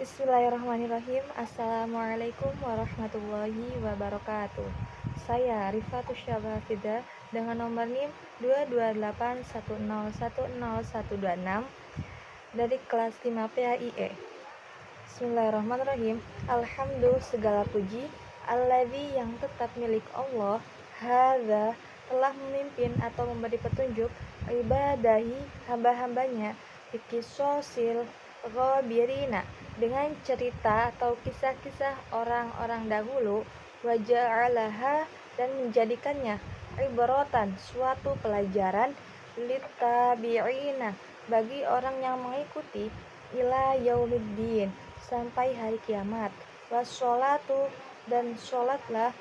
Bismillahirrahmanirrahim. Assalamualaikum warahmatullahi wabarakatuh. Saya Rifatus Syabafida dengan nomor NIM 22810100126 dari kelas 5 PAIE. Bismillahirrahmanirrahim. Alhamdulillah segala puji alladzi yang tetap milik Allah, hadza telah memimpin atau memberi petunjuk ibadahi hamba-hambanya bikisosil ghabirina dengan cerita atau kisah-kisah orang-orang dahulu, waja'alaha dan menjadikannya ibratan suatu pelajaran litabi'ina bagi orang yang mengikuti ila yaumiddin sampai hari kiamat. Wassolatu dan sholatlah,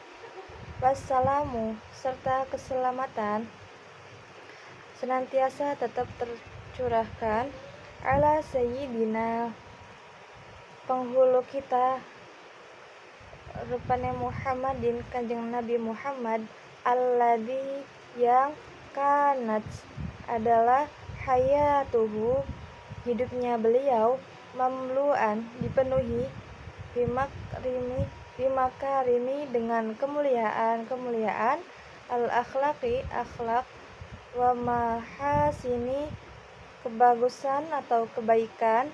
wassalamu serta keselamatan senantiasa tetap tercurahkan ala sayyidina penghulu kita rupanya Muhammadin kanjeng Nabi Muhammad alladzi yang kanat adalah hayatuhu hidupnya beliau mamluan dipenuhi bimakarimi dengan kemuliaan al-akhlaqi akhlak wa mahasini kebagusan atau kebaikan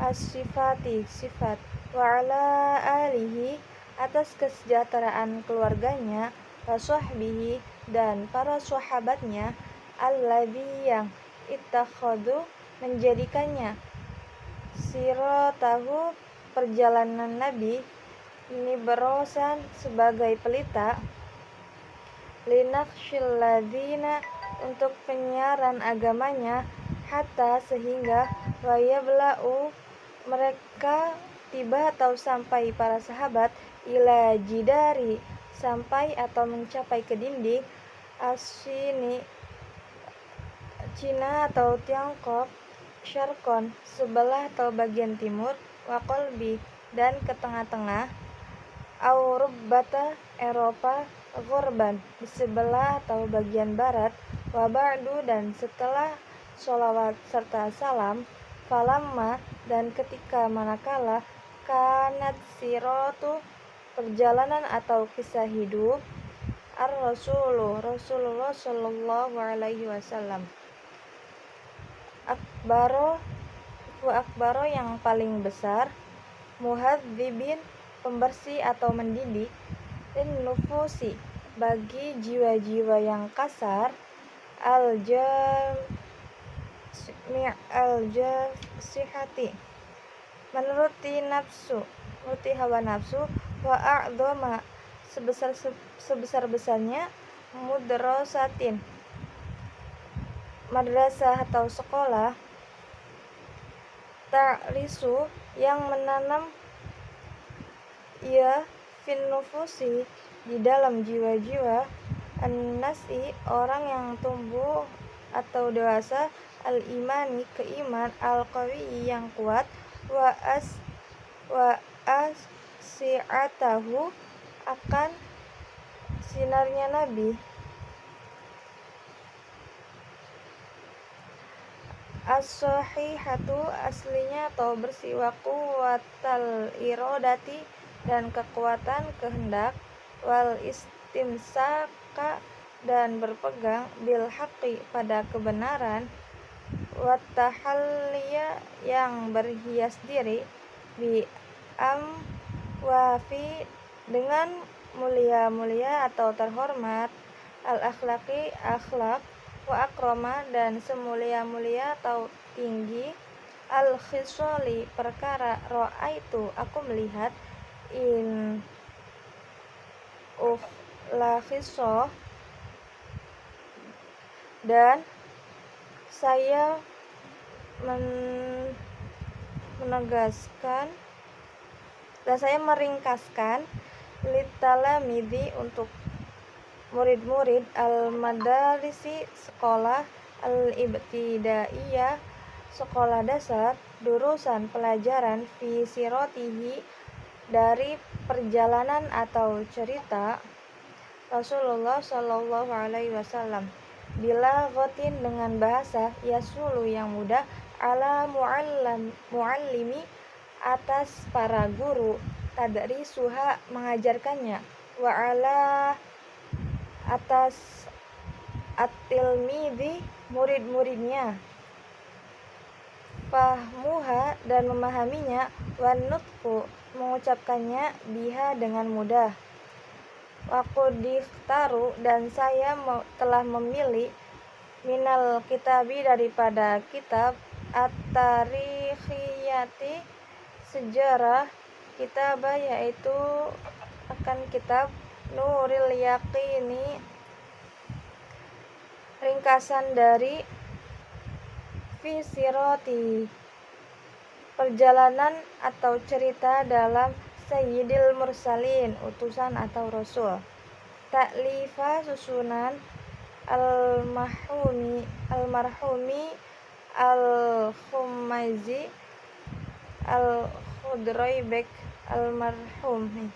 as-sifati sifat wa ala alihi atas kesejahteraan keluarganya wa sahbihi dan para sahabatnya alladzi yang ittakhadhu menjadikannya siratahu perjalanan Nabi nibrosan sebagai pelita linaqsyilladzina untuk penyiaran agamanya hatta sehingga wayabla'u mereka tiba atau sampai para sahabat ila jidari sampai atau mencapai ke dinding asini Cina atau Tiongkok syarqon sebelah atau bagian timur wa qalbi dan ke tengah-tengah Aurubbata Eropa ghorban di sebelah atau bagian barat wa ba'du dan setelah sholawat serta salam falamma dan ketika manakala kanat siratu perjalanan atau kisah hidup Rasulullah Shallallahu Alaihi Wasallam akbaro yang paling besar muhadzibin pembersih atau mendidik dan nufusi bagi jiwa-jiwa yang kasar al-jasihati menuruti hawa nafsu wa a'dhama sebesar-besarnya mudrasatin madrasah atau sekolah ta'lisu yang menanam ia fin nufusi di dalam jiwa-jiwa an-nasi orang yang tumbuh atau dewasa al-imani keiman al-qawi yang kuat wa si'atahu akan sinarnya Nabi as-sahihatu aslinya atau bersih wa quwwatal iradati dan kekuatan kehendak wal istimsaka dan berpegang bil haqqi pada kebenaran wa tahalliya yang berhias diri bi amwafi dengan mulia-mulia atau terhormat al-akhlaqi akhlak wa akrama dan semulia-mulia atau tinggi al-khisali perkara ra'aitu aku melihat in la khisoh dan saya menegaskan dan saya meringkaskan litalamidi untuk murid-murid al-madarisi sekolah al-ibtidaiyah sekolah dasar durusan pelajaran fi sirotihi dari perjalanan atau cerita Rasulullah Shallallahu Alaihi Wasallam bila ghatin dengan bahasa yasulu yang mudah ala muallimi atas para guru, tadrisuha mengajarkannya, wa ala atas at-tilmidhi murid-muridnya, fahmuha dan memahaminya, wan nutqu mengucapkannya, biha dengan mudah. Waqudiktaru dan saya telah memilih, minal kitabi daripada kitab, at-tarikhiyati sejarah, kitab yaitu akan kitab, Nuril Yaqini ringkasan dari Fisiroti perjalanan atau cerita dalam Sayyidil Mursalin utusan atau rasul. Ta'lifa susunan al-marhumi al-Khummaizi al-Khudraybek al-marhumi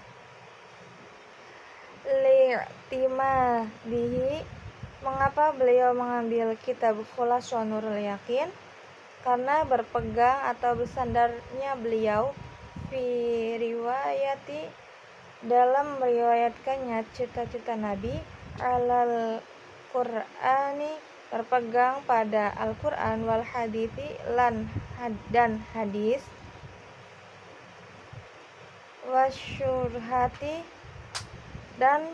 li'timadihi. Mengapa beliau mengambil kitab Khulasatul Nurul Yaqin? Karena berpegang atau bersandarnya beliau fi riwayati dalam meriwayatkannya cerita-cerita Nabi, alal Qur'ani berpegang pada Al-Qur'an, wal hadithi dan hadis, wasyurhati dan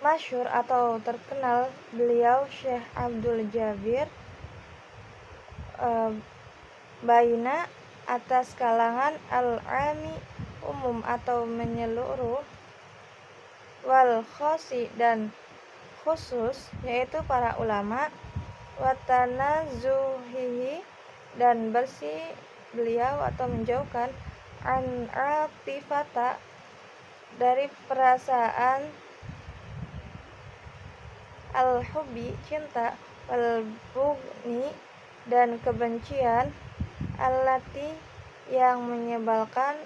masyhur atau terkenal beliau Syekh Abdul Jabir baina atas kalangan al-ami umum atau menyeluruh, wal khosi dan khusus yaitu para ulama, watanazuhihi dan bersih beliau atau menjauhkan, an atifata dari perasaan, al-hubbi cinta, wal bughni dan kebencian, allati yang menyebalkan,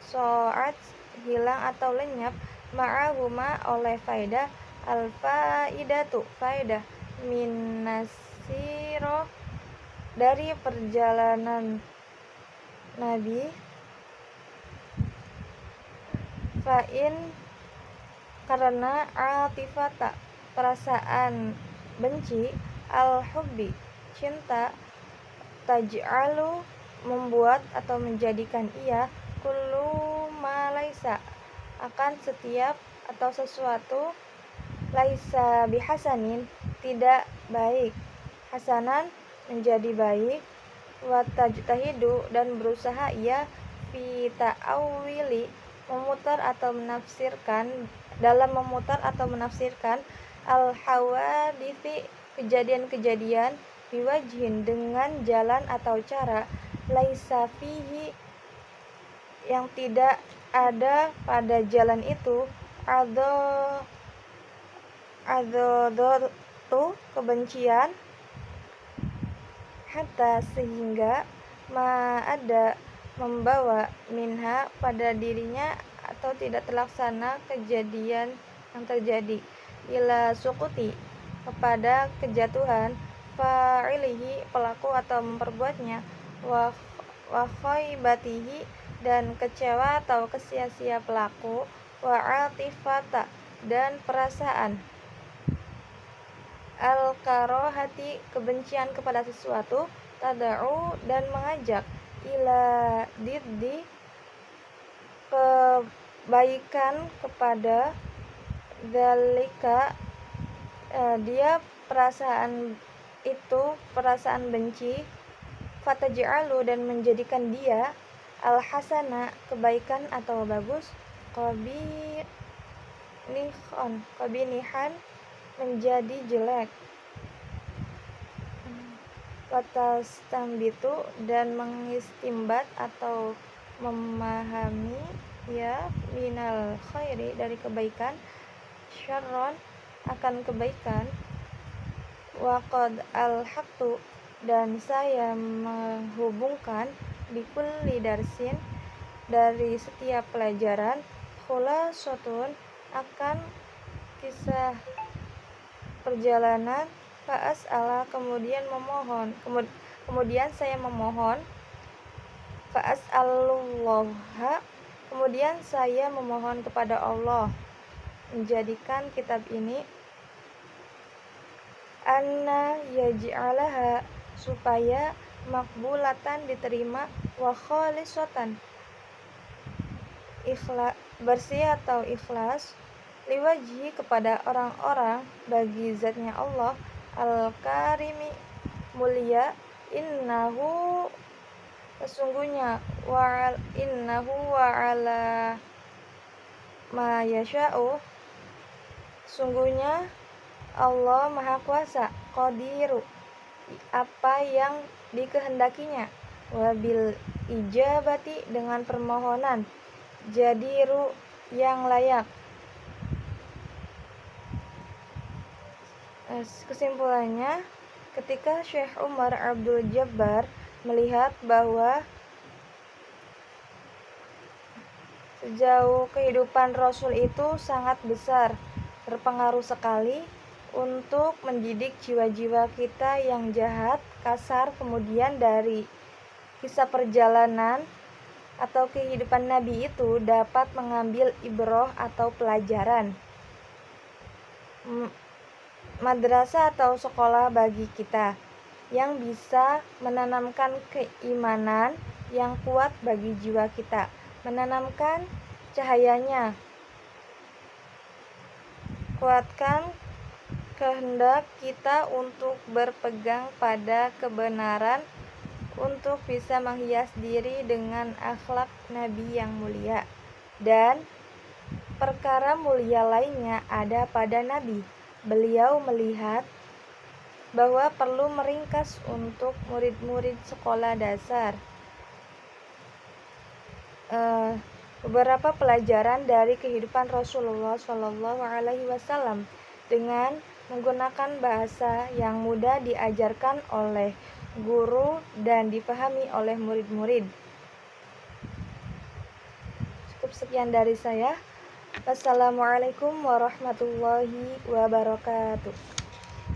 so'at hilang atau lenyap, ma'ahuma oleh faidah, al-faidatu faidah, minasiro dari perjalanan Nabi, fa'in karena atifata perasaan benci, al-hubbi cinta, taj'alu membuat atau menjadikan ia, kullu ma laisa akan setiap atau sesuatu, laisa bihasanin tidak baik, hasanan menjadi baik, wa tajtahidu dan berusaha ia, fi ta'awili memutar atau menafsirkan dalam memutar atau menafsirkan, al hawadithi kejadian-kejadian, biwajhin dengan jalan atau cara, laisa fihi yang tidak ada pada jalan itu, adodatu kebencian, hatta sehingga, ma ada membawa, minha pada dirinya atau tidak terlaksana kejadian yang terjadi, ila sukuti kepada kejatuhan, fa'ilihi pelaku atau memperbuatnya, wa khaibatihi dan kecewa atau kesia-sia pelaku, wa atifata dan perasaan, al-karohati kebencian kepada sesuatu, tada'u dan mengajak, ila diddi kebaikan kepada, dzalika dia perasaan itu perasaan benci, fataj'alu dan menjadikan dia, al-hasana kebaikan atau bagus, qabinihan menjadi jelek, watastambitu dan mengistimbat atau memahami ya, minal khairi dari kebaikan, syarron akan kebaikan, waqad al-haqtu dan saya menghubungkan, bikulli darsin dari setiap pelajaran, khulasatun akan kisah perjalanan, fa'as'ala kemudian saya memohon, Fa'as'alullaha, kemudian saya memohon kepada Allah menjadikan kitab ini anna yaj'alaha, supaya makbulatan, diterima, wa khalisatan, bersih atau ikhlas, liwajhi, kepada orang-orang, bagi zatnya Allah, al-karimi, mulia, innahu, sesungguhnya, innahu wa'ala ma yasha'u, sungguhnya Allah Maha Kuasa, qadiru, apa yang dikehendakinya, wabil ijabati, dengan permohonan, jadiru, yang layak. Kesimpulannya, ketika Syekh Umar Abdul Jabbar melihat bahwa sejauh kehidupan Rasul itu sangat besar, berpengaruh sekali untuk mendidik jiwa-jiwa kita yang jahat, kasar, kemudian dari kisah perjalanan atau kehidupan Nabi itu dapat mengambil ibroh atau pelajaran, madrasah atau sekolah bagi kita yang bisa menanamkan keimanan yang kuat bagi jiwa kita, menanamkan cahayanya, kuatkan kehendak kita untuk berpegang pada kebenaran, untuk bisa menghias diri dengan akhlak Nabi yang mulia. Dan perkara mulia lainnya ada pada Nabi. Beliau melihat bahwa perlu meringkas untuk murid-murid sekolah dasar beberapa pelajaran dari kehidupan Rasulullah SAW dengan menggunakan bahasa yang mudah diajarkan oleh guru dan dipahami oleh murid-murid. Cukup sekian dari saya. Wassalamualaikum warahmatullahi wabarakatuh.